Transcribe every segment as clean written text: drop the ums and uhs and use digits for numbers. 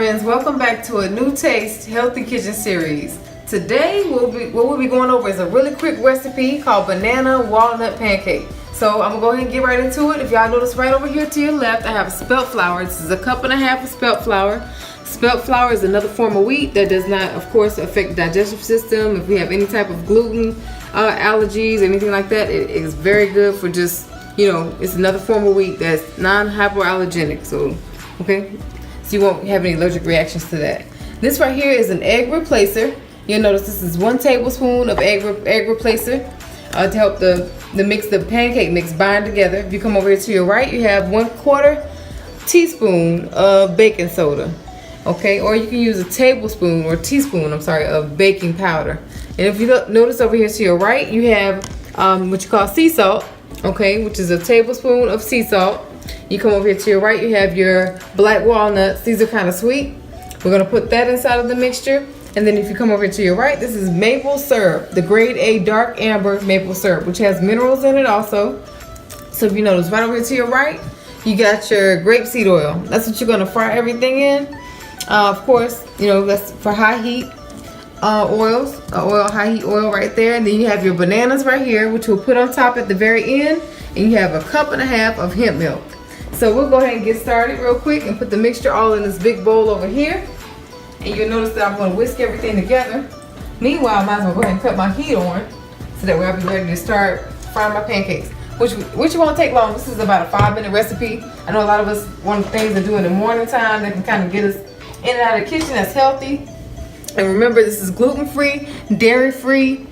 friends, welcome back to a new taste healthy kitchen series. Today what we'll be going over is a really quick recipe called Banana Walnut Pancake. So I'm gonna go ahead and get right into it. If y'all notice right over here to your left, I have spelt flour. This is 1.5 cups of spelt flour. Spelt flour is another form of wheat that does not, of course, affect the digestive system. If you have any type of gluten allergies, anything like that, it is very good for just, it's another form of wheat that's non-hypoallergenic. So, okay, so you won't have any allergic reactions to that. This right here is an egg replacer. You'll notice this is 1 tablespoon of egg replacer to help the pancake mix bind together. If you come over here to your right, you have 1/4 teaspoon of baking soda. Okay, or you can use a tablespoon or teaspoon, of baking powder. And if you notice over here to your right, you have what you call sea salt, okay, which is a tablespoon of sea salt. You come over here to your right, you have your black walnuts. These are kind of sweet. We're gonna put that inside of the mixture. And then if you come over to your right, this is maple syrup, the grade A dark amber maple syrup, which has minerals in it also. So if you notice right over here to your right, you got your grapeseed oil. That's what you're gonna fry everything in. Of course, that's for high heat oils, high heat oil right there. And then you have your bananas right here, which we'll put on top at the very end. And you have 1.5 cups of hemp milk. So we'll go ahead and get started real quick and put the mixture all in this big bowl over here. And you'll notice that I'm going to whisk everything together. Meanwhile, I might as well go ahead and cut my heat on so that way I'll be ready to start frying my pancakes. Which won't take long. This is about a 5-minute recipe. I know a lot of us want things to do in the morning time that can kind of get us in and out of the kitchen that's healthy. And remember, this is gluten-free, dairy-free,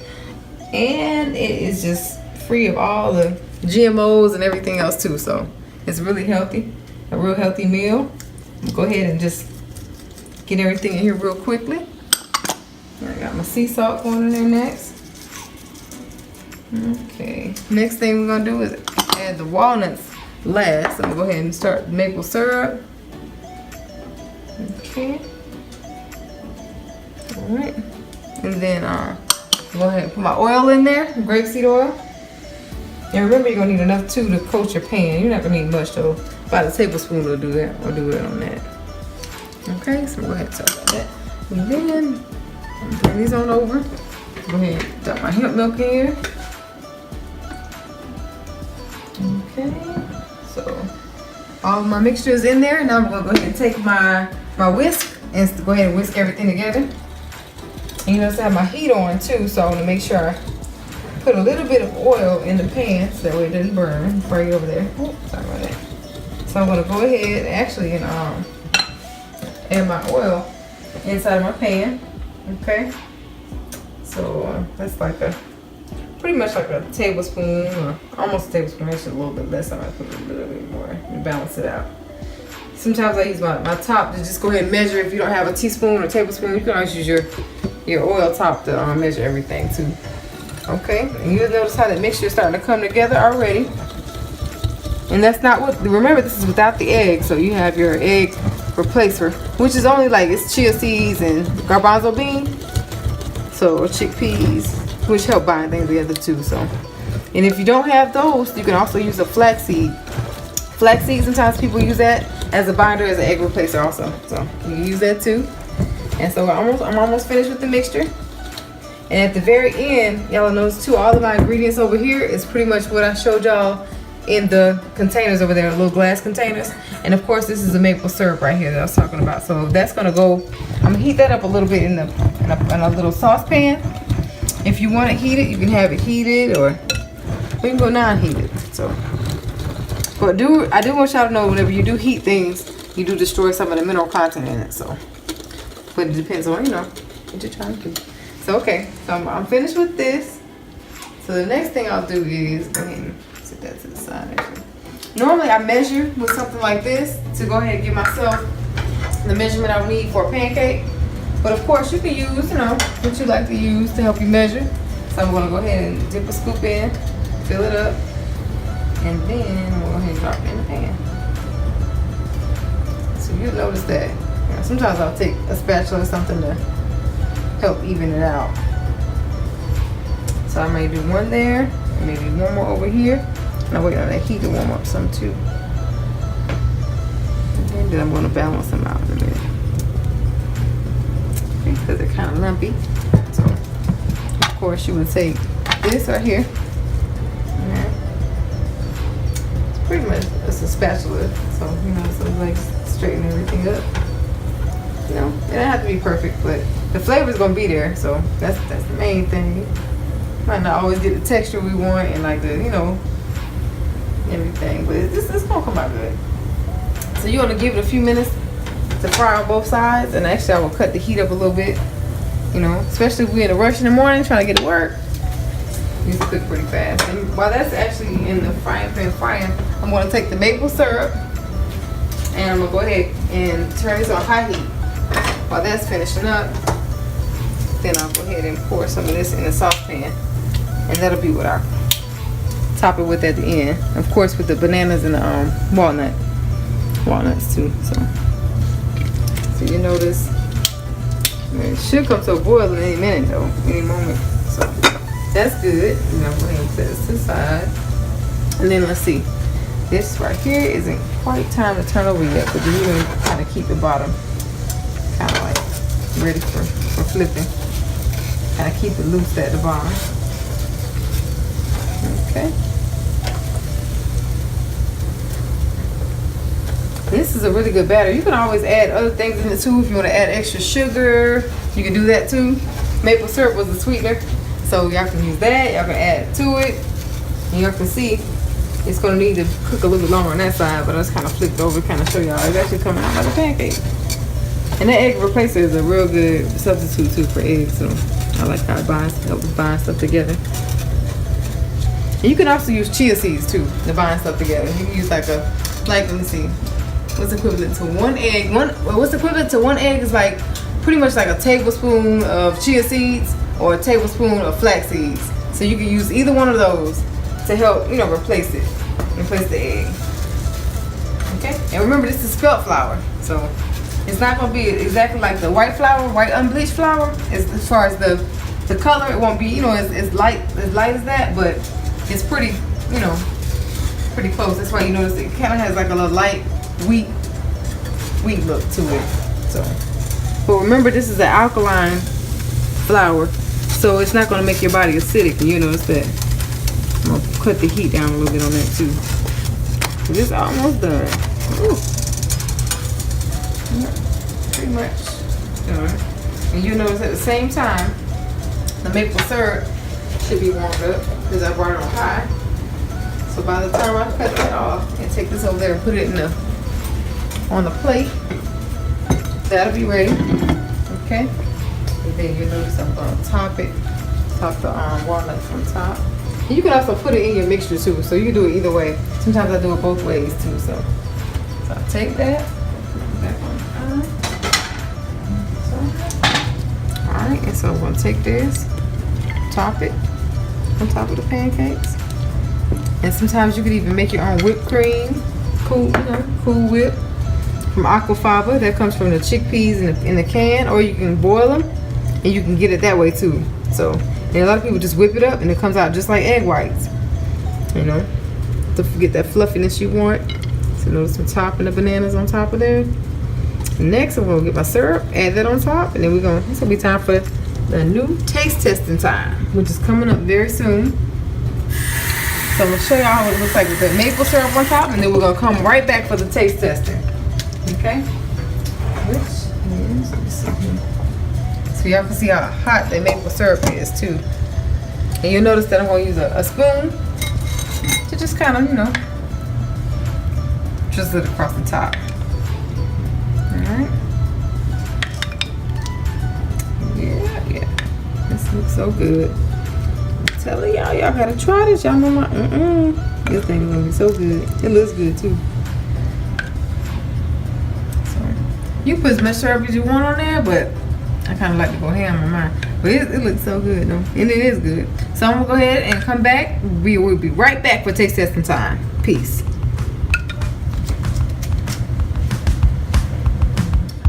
and it is just free of all the GMOs and everything else too. So it's really healthy, a real healthy meal. Go ahead and just get everything in here real quickly. I got my sea salt going in there next. Okay, next thing we're gonna do is add the walnuts last. I'm gonna go ahead and start maple syrup. Okay. All right, and then go ahead and put my oil in there, grapeseed oil. And remember, you're gonna need enough too to coat your pan. You're not gonna need much though. About a tablespoon will do that. Or do it on that. Okay, so go ahead and start like that. And then bring these on over. Go ahead and dump my hemp milk in here. Okay, so all of my mixture is in there. Now I'm gonna go ahead and take my whisk and go ahead and whisk everything together. And you notice I have my heat on too, so I want to make sure I put a little bit of oil in the pan so that way it doesn't burn. Right over there. Oh, sorry about that. So I'm gonna go ahead actually and add my oil inside of my pan. Okay. So that's pretty much like a tablespoon, or almost a tablespoon. Actually a little bit less. I might put a little bit more and balance it out. Sometimes I use my top to just go ahead and measure. If you don't have a teaspoon or tablespoon, you can always use your oil top to measure everything too. Okay, and you'll notice how the mixture is starting to come together already. And that's not what, remember this is without the egg, so you have your egg replacer, which is only it's chia seeds and garbanzo bean, so, or chickpeas, which help bind things together too. So, and if you don't have those, you can also use a flaxseed. Flaxseed, sometimes people use that as a binder, as an egg replacer also. So you can use that too. And so I'm almost finished with the mixture. And at the very end, y'all notice too, all of my ingredients over here is pretty much what I showed y'all in the containers over there, little glass containers. And of course, this is the maple syrup right here that I was talking about. So that's gonna go, I'm gonna heat that up a little bit in a little saucepan. If you want it heated, you can have it heated, or we can go non-heated. So, but I do want y'all to know, whenever you do heat things, you do destroy some of the mineral content in it. So, but it depends on what you're trying to do. So okay, so I'm finished with this. So the next thing I'll do is go ahead and set that to the side. Actually, normally I measure with something like this to go ahead and give myself the measurement I would need for a pancake. But of course, you can use what you like to use to help you measure. So I'm gonna go ahead and dip a scoop in, fill it up, and then I'm gonna go ahead and drop it in the pan. So you'll notice that sometimes I'll take a spatula or something to help even it out. So I may do one there, and maybe one more over here. And I'm waiting on that heat to warm up some too. And then I'm going to balance them out in a minute. lumpy. So of course you would take this right here. It's pretty much it's a spatula, so you know, so like straighten everything up. You know, it don't have to be perfect, but the flavor's gonna be there, so that's the main thing. Might not always get the texture we want and like the, you know, everything, but it's gonna come out good. So you're gonna give it a few minutes to fry on both sides, and actually I will cut the heat up a little bit. You know, especially if we're in a rush in the morning trying to get to work. These cook pretty fast. And while that's actually in the frying pan frying, I'm gonna take the maple syrup and I'm gonna go ahead and turn this on high heat. While that's finishing up, then I'll go ahead and pour some of this in the saucepan, and that'll be what I'll top it with at the end. Of course, with the bananas and the walnuts too. So you notice it should come to a boil in any minute though, any moment. So that's good. You know, go ahead and set this to the side, and then let's see. This right here isn't quite time to turn over yet, but then you're gonna kind of keep the bottom kind of like ready for flipping. Kind of keep it loose at the bottom. Okay. This is a really good batter. You can always add other things in it too. If you want to add extra sugar, you can do that too. Maple syrup was the sweetener, so y'all can use that. Y'all can add to it. And y'all can see it's gonna need to cook a little bit longer on that side, but I just kind of flipped over, kind of show y'all it's actually coming out like a pancake. And that egg replacer is a real good substitute too for eggs, so I like how it helps bind stuff together. And you can also use chia seeds too to bind stuff together. You can use like let me see, what's equivalent to one egg? What's equivalent to one egg is like pretty much like a tablespoon of chia seeds or a tablespoon of flax seeds. So you can use either one of those to help, you know, replace the egg. Okay, and remember this is spelt flour, so it's not gonna be exactly like the white flour, white unbleached flour. As far as the color, it won't be, you know, as light as that, but it's pretty, you know, pretty close. That's why you notice it kind of has like a little light wheat look to it. So, but remember this is an alkaline flour, so it's not gonna make your body acidic. And you notice that. I'm gonna cut the heat down a little bit on that too. This is almost done. Ooh. Yeah, pretty much done. And you notice at the same time, the maple syrup should be warmed up because I brought it on high. So by the time I cut that off and take this over there and put it on the plate, that'll be ready. Okay. And then you notice I'm gonna top the walnuts on top. And you can also put it in your mixture too, so you can do it either way. Sometimes I do it both ways too. So I'll take that, put it back on high. Alright, and so I'm gonna take this, top it on top of the pancakes. And sometimes you could even make your own whipped cream, cool whip from aquafaba. That comes from the chickpeas in the can, or you can boil them and you can get it that way too. So, and a lot of people just whip it up and it comes out just like egg whites. You know, to get that fluffiness you want. So notice I'm topping the bananas on top of there. Next, I'm gonna get my syrup, add that on top, and then it's gonna be time for the new taste testing time, which is coming up very soon. So I'm gonna show y'all what it looks like with the maple syrup on top, and then we're gonna come right back for the taste testing. Okay? Which is, let me see here. So y'all can see how hot the maple syrup is too. And you'll notice that I'm gonna use a spoon to just kind of, you know, drizzle it across the top. Alright. Yeah. This looks so good. I'm telling y'all gotta try this. Y'all know my this thing is gonna be so good. It looks good too. So you put as much syrup as you want on there, but I kind of like to go ham on mine. But it looks so good though, and it is good. So I'm gonna go ahead and come back. We will be right back for taste testing time. Peace.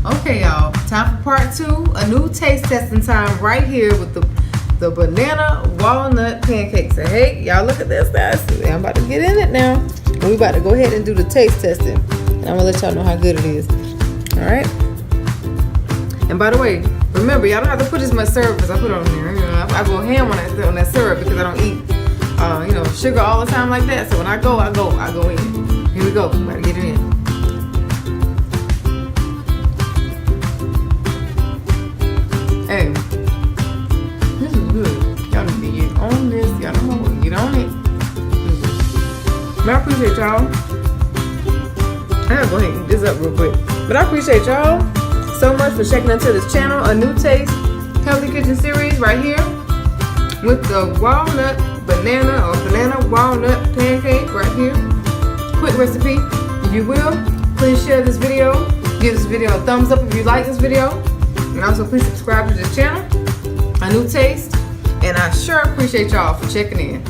Okay, y'all, time for part 2, a new taste testing time right here with the banana walnut pancakes. So hey, y'all look at this, guys. I'm about to get in it now. And we about to go ahead and do the taste testing. And I'm gonna let y'all know how good it is. All right. And by the way, remember remember, y'all don't have to put as much syrup as I put on there. You know, I go ham on that syrup because I don't eat, you know, sugar all the time like that. So when I go in. Here we go. Gotta get it in. Hey, this is good. Y'all need to get on this. Y'all know what, get on it. I appreciate y'all. I gotta go ahead and eat this up real quick. But I appreciate y'all so much for checking into this channel. A new taste, healthy kitchen series right here with the banana walnut pancake right here. Quick recipe. If you will, please share this video. Give this video a thumbs up if you like this video. And also please subscribe to this channel. A new taste. And I sure appreciate y'all for checking in.